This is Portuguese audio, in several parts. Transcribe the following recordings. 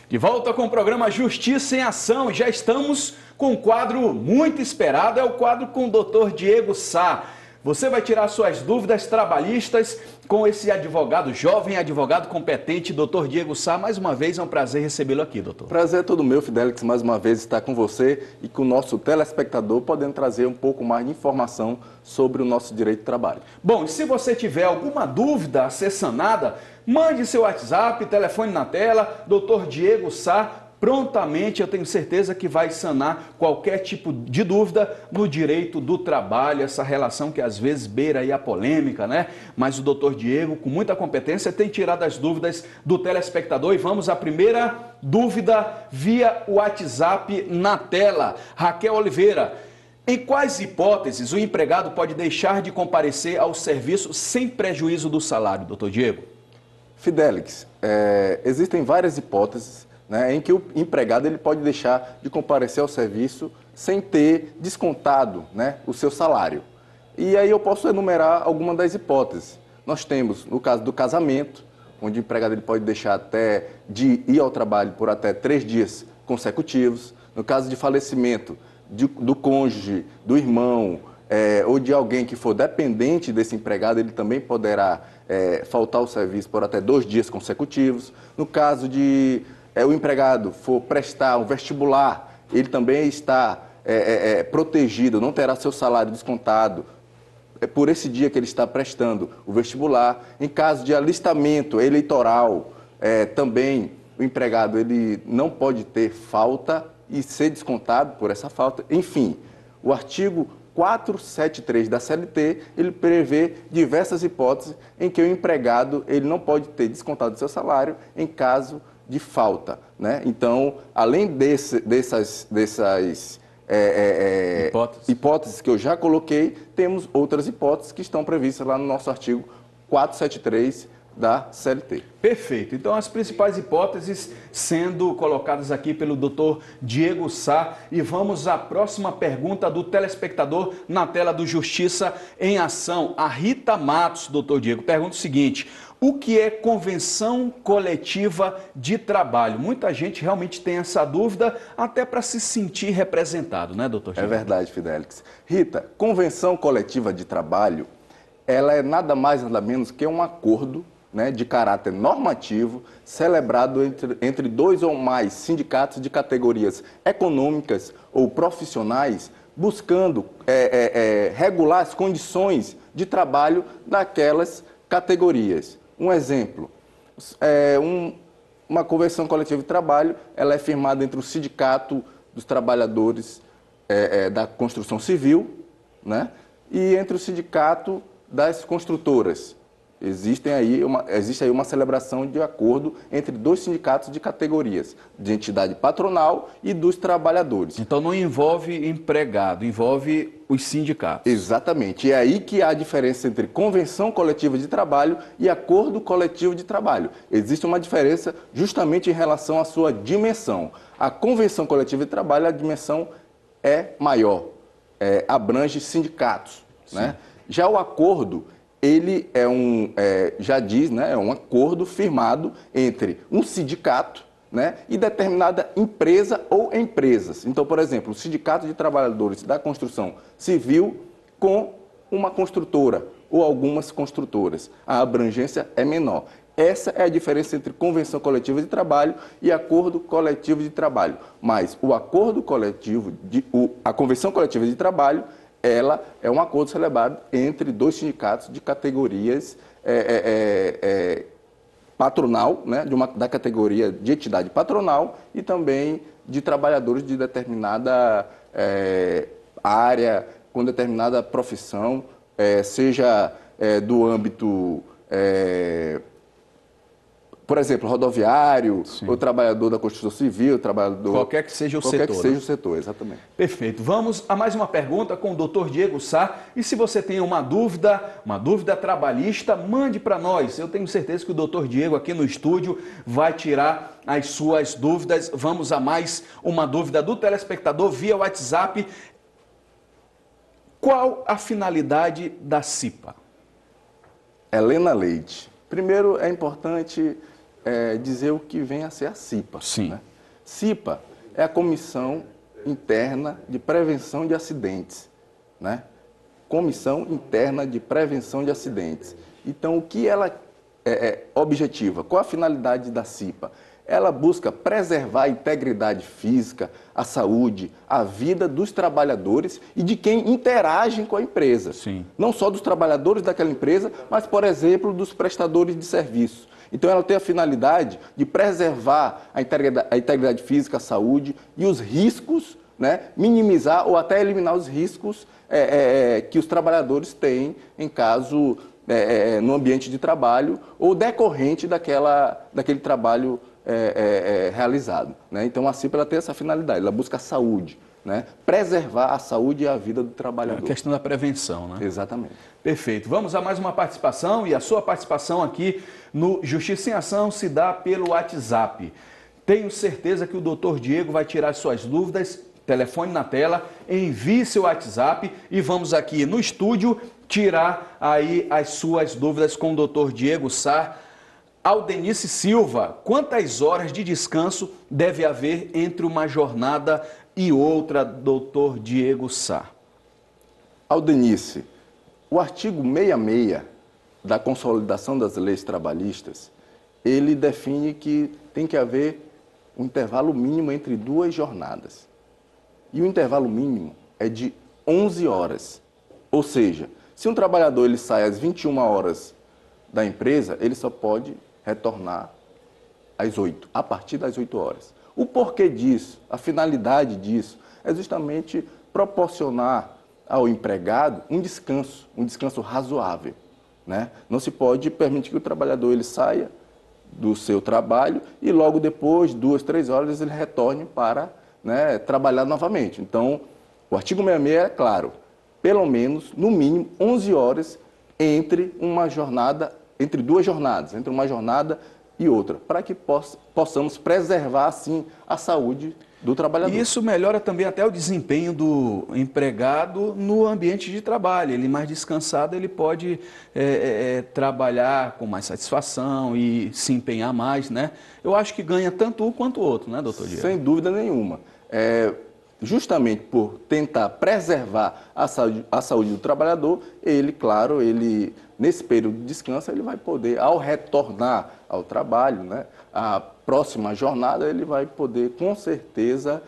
De volta com o programa Justiça em Ação. Já estamos com um quadro muito esperado, é o quadro com o Dr. Diego Sá. Você vai tirar suas dúvidas trabalhistas com esse advogado jovem, advogado competente, Dr. Diego Sá. Mais uma vez é um prazer recebê-lo aqui, doutor. Prazer é todo meu, Fidelix, mais uma vez estar com você e com o nosso telespectador, podendo trazer um pouco mais de informação sobre o nosso direito de trabalho. Bom, e se você tiver alguma dúvida a ser sanada, mande seu WhatsApp, telefone na tela, Dr. Diego Sá. Prontamente, eu tenho certeza que vai sanar qualquer tipo de dúvida no direito do trabalho, essa relação que às vezes beira aí a polêmica, né? Mas o doutor Diego, com muita competência, tem tirado as dúvidas do telespectador. E vamos à primeira dúvida via WhatsApp na tela. Raquel Oliveira. Em quais hipóteses o empregado pode deixar de comparecer ao serviço sem prejuízo do salário, doutor Diego? Fidelix, existem várias hipóteses, né, em que o empregado ele pode deixar de comparecer ao serviço sem ter descontado, né, o seu salário. E aí eu posso enumerar algumas das hipóteses. Nós temos, no caso do casamento, onde o empregado ele pode deixar até de ir ao trabalho por até 3 dias consecutivos. No caso de falecimento do cônjuge, do irmão, ou de alguém que for dependente desse empregado, ele também poderá faltar ao serviço por até 2 dias consecutivos. No caso de o empregado for prestar um vestibular, ele também está protegido, não terá seu salário descontado por esse dia que ele está prestando o vestibular. Em caso de alistamento eleitoral, também o empregado ele não pode ter falta e ser descontado por essa falta. Enfim, o artigo 473 da CLT, ele prevê diversas hipóteses em que o empregado ele não pode ter descontado seu salário em caso de falta, né? Então, além dessas hipóteses que eu já coloquei, temos outras hipóteses que estão previstas lá no nosso artigo 473 da CLT. Perfeito. Então, as principais hipóteses sendo colocadas aqui pelo Dr. Diego Sá. E vamos à próxima pergunta do telespectador na tela do Justiça em Ação. A Rita Matos, Dr. Diego, pergunta o seguinte: o que é convenção coletiva de trabalho? Muita gente realmente tem essa dúvida, até para se sentir representado, né, doutor? É verdade, Fidelix. Rita, convenção coletiva de trabalho, ela é nada mais, nada menos que um acordo, né, de caráter normativo, celebrado entre 2 ou mais sindicatos de categorias econômicas ou profissionais, buscando regular as condições de trabalho daquelas categorias. Um exemplo, uma convenção coletiva de trabalho, ela é firmada entre o Sindicato dos Trabalhadores da Construção Civil, né, e entre o Sindicato das Construtoras. Existe aí uma celebração de acordo entre 2 sindicatos de categorias, de entidade patronal e dos trabalhadores. Então não envolve empregado, envolve os sindicatos. Exatamente. E é aí que há a diferença entre convenção coletiva de trabalho e acordo coletivo de trabalho. Existe uma diferença justamente em relação à sua dimensão. A convenção coletiva de trabalho, a dimensão é maior, abrange sindicatos, né? Já o acordo, ele já diz, né, é um acordo firmado entre um sindicato, né, e determinada empresa ou empresas. Então, por exemplo, o Sindicato de Trabalhadores da Construção Civil com uma construtora ou algumas construtoras. A abrangência é menor. Essa é a diferença entre convenção coletiva de trabalho e acordo coletivo de trabalho. Mas a convenção coletiva de trabalho, ela é um acordo celebrado entre 2 sindicatos de categorias patronal, né, da categoria de entidade patronal e também de trabalhadores de determinada área, com determinada profissão, seja do âmbito, por exemplo, rodoviário, ou trabalhador da construção civil, trabalhador... Qualquer que seja o setor. Qualquer que seja o setor, exatamente. Perfeito. Vamos a mais uma pergunta com o Dr. Diego Sá. E se você tem uma dúvida trabalhista, mande para nós. Eu tenho certeza que o Dr. Diego aqui no estúdio vai tirar as suas dúvidas. Vamos a mais uma dúvida do telespectador via WhatsApp. Qual a finalidade da CIPA? Helena Leite. Primeiro, é importante dizer o que vem a ser a CIPA. Sim. Né? CIPA é a Comissão Interna de Prevenção de Acidentes. Né? Comissão Interna de Prevenção de Acidentes. Então, o que ela objetiva? Qual a finalidade da CIPA? Ela busca preservar a integridade física, a saúde, a vida dos trabalhadores e de quem interage com a empresa. Sim. Não só dos trabalhadores daquela empresa, mas, por exemplo, dos prestadores de serviços. Então, ela tem a finalidade de preservar a integridade física, a saúde e os riscos, né, minimizar ou até eliminar os riscos que os trabalhadores têm em caso no ambiente de trabalho ou decorrente daquele trabalho realizado. Né? Então, a CIPA ela tem essa finalidade, ela busca a saúde, né? Preservar a saúde e a vida do trabalhador. É a questão da prevenção, né? Exatamente. Perfeito. Vamos a mais uma participação e a sua participação aqui no Justiça em Ação se dá pelo WhatsApp. Tenho certeza que o Dr. Diego vai tirar suas dúvidas. Telefone na tela, envie seu WhatsApp e vamos aqui no estúdio tirar aí as suas dúvidas com o Dr. Diego Sá. Aldenice Silva, quantas horas de descanso deve haver entre uma jornada e outra, Dr. Diego Sá? Aldenice, o artigo 66 da Consolidação das Leis Trabalhistas, ele define que tem que haver um intervalo mínimo entre duas jornadas. E o intervalo mínimo é de 11 horas. Ou seja, se um trabalhador ele sai às 21 horas da empresa, ele só pode retornar às 8, a partir das 8 horas. O porquê disso, a finalidade disso, é justamente proporcionar ao empregado um descanso razoável. Né? Não se pode permitir que o trabalhador ele saia do seu trabalho e logo depois, 2, 3 horas, ele retorne para trabalhar novamente. Então, o artigo 66 é claro, pelo menos, no mínimo, 11 horas entre duas jornadas, entre uma jornada e outra, para que possamos preservar, assim, a saúde do trabalhador. E isso melhora também até o desempenho do empregado no ambiente de trabalho. Ele mais descansado, ele pode trabalhar com mais satisfação e se empenhar mais, né? Eu acho que ganha tanto um quanto o outro, né, doutor Diego? Sem dúvida nenhuma. Justamente por tentar preservar a saúde do trabalhador, ele, nesse período de descanso, ele vai poder, ao retornar ao trabalho, né, a próxima jornada, ele vai poder, com certeza,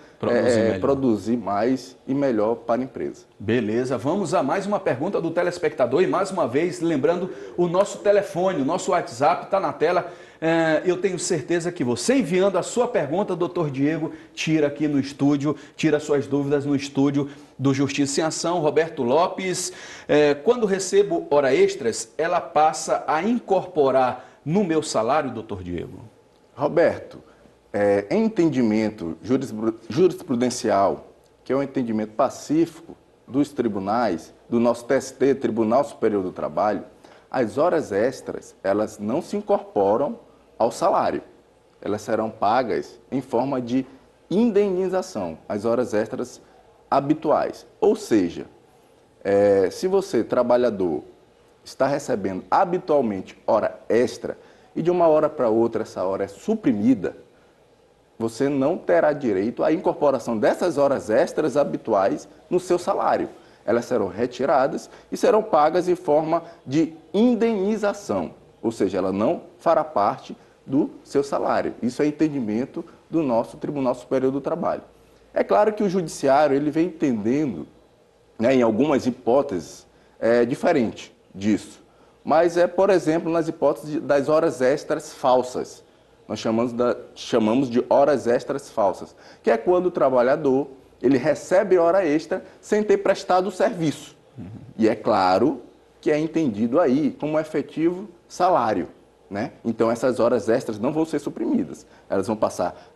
produzir mais e melhor para a empresa. Beleza, vamos a mais uma pergunta do telespectador e mais uma vez, lembrando, o nosso telefone, o nosso WhatsApp está na tela. Eu tenho certeza que você enviando a sua pergunta, doutor Diego, tira aqui no estúdio, tira suas dúvidas no estúdio do Justiça em Ação. Roberto Lopes, quando recebo hora extras, ela passa a incorporar no meu salário, doutor Diego? Roberto, em entendimento jurisprudencial, que é um entendimento pacífico dos tribunais, do nosso TST, Tribunal Superior do Trabalho, as horas extras, elas não se incorporam ao salário. Elas serão pagas em forma de indenização, as horas extras habituais. Ou seja, se você, trabalhador, está recebendo habitualmente hora extra e de uma hora para outra essa hora é suprimida, você não terá direito à incorporação dessas horas extras habituais no seu salário. Elas serão retiradas e serão pagas em forma de indenização, ou seja, ela não fará parte do seu salário. Isso é entendimento do nosso Tribunal Superior do Trabalho. É claro que o judiciário ele vem entendendo, em algumas hipóteses, diferente disso. Mas por exemplo, nas hipóteses das horas extras falsas. Nós chamamos de horas extras falsas, que é quando o trabalhador ele recebe hora extra sem ter prestado o serviço. E é claro que é entendido aí como efetivo salário. Né? Então, essas horas extras não vão ser suprimidas. Elas vão passar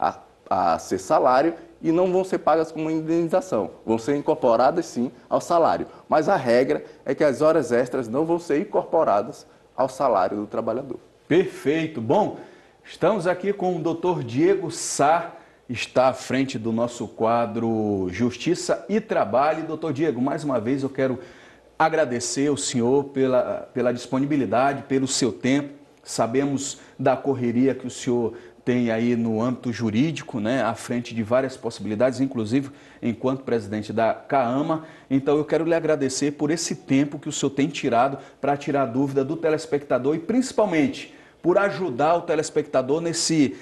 a ser salário e não vão ser pagas como indenização. Vão ser incorporadas, sim, ao salário. Mas a regra é que as horas extras não vão ser incorporadas ao salário do trabalhador. Perfeito. Bom, estamos aqui com o Dr. Diego Sá, está à frente do nosso quadro Justiça e Trabalho. Doutor Diego, mais uma vez eu quero agradecer ao senhor pela disponibilidade, pelo seu tempo. Sabemos da correria que o senhor tem aí no âmbito jurídico, né, à frente de várias possibilidades, inclusive enquanto presidente da CAAMA. Então eu quero lhe agradecer por esse tempo que o senhor tem tirado para tirar a dúvida do telespectador e principalmente por ajudar o telespectador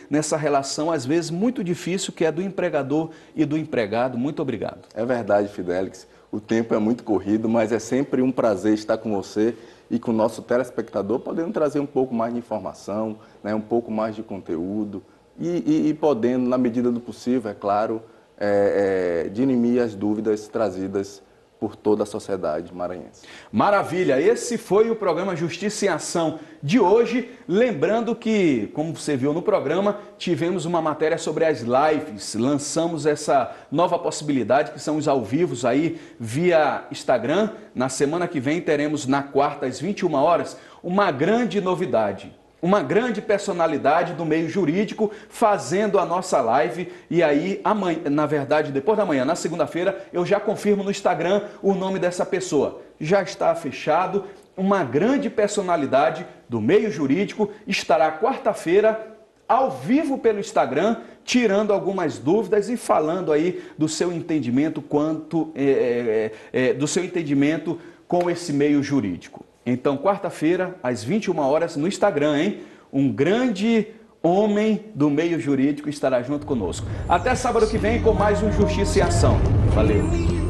nessa relação, às vezes, muito difícil, que é do empregador e do empregado. Muito obrigado. É verdade, Fidelix. O tempo é muito corrido, mas é sempre um prazer estar com você e com o nosso telespectador, podendo trazer um pouco mais de informação, né, um pouco mais de conteúdo e podendo, na medida do possível, é claro, dirimir as dúvidas trazidas por toda a sociedade maranhense. Maravilha! Esse foi o programa Justiça em Ação de hoje. Lembrando que, como você viu no programa, tivemos uma matéria sobre as lives. Lançamos essa nova possibilidade, que são os ao vivos aí via Instagram. Na semana que vem teremos, na quarta, às 21 horas, uma grande novidade. Uma grande personalidade do meio jurídico fazendo a nossa live. E aí, amanhã, na verdade, depois da manhã, na segunda-feira, eu já confirmo no Instagram o nome dessa pessoa. Já está fechado. Uma grande personalidade do meio jurídico estará quarta-feira ao vivo pelo Instagram, tirando algumas dúvidas e falando aí do seu entendimento do seu entendimento com esse meio jurídico. Então, quarta-feira, às 21 horas, no Instagram, hein? Um grande homem do meio jurídico estará junto conosco. Até sábado que vem com mais um Justiça em Ação. Valeu!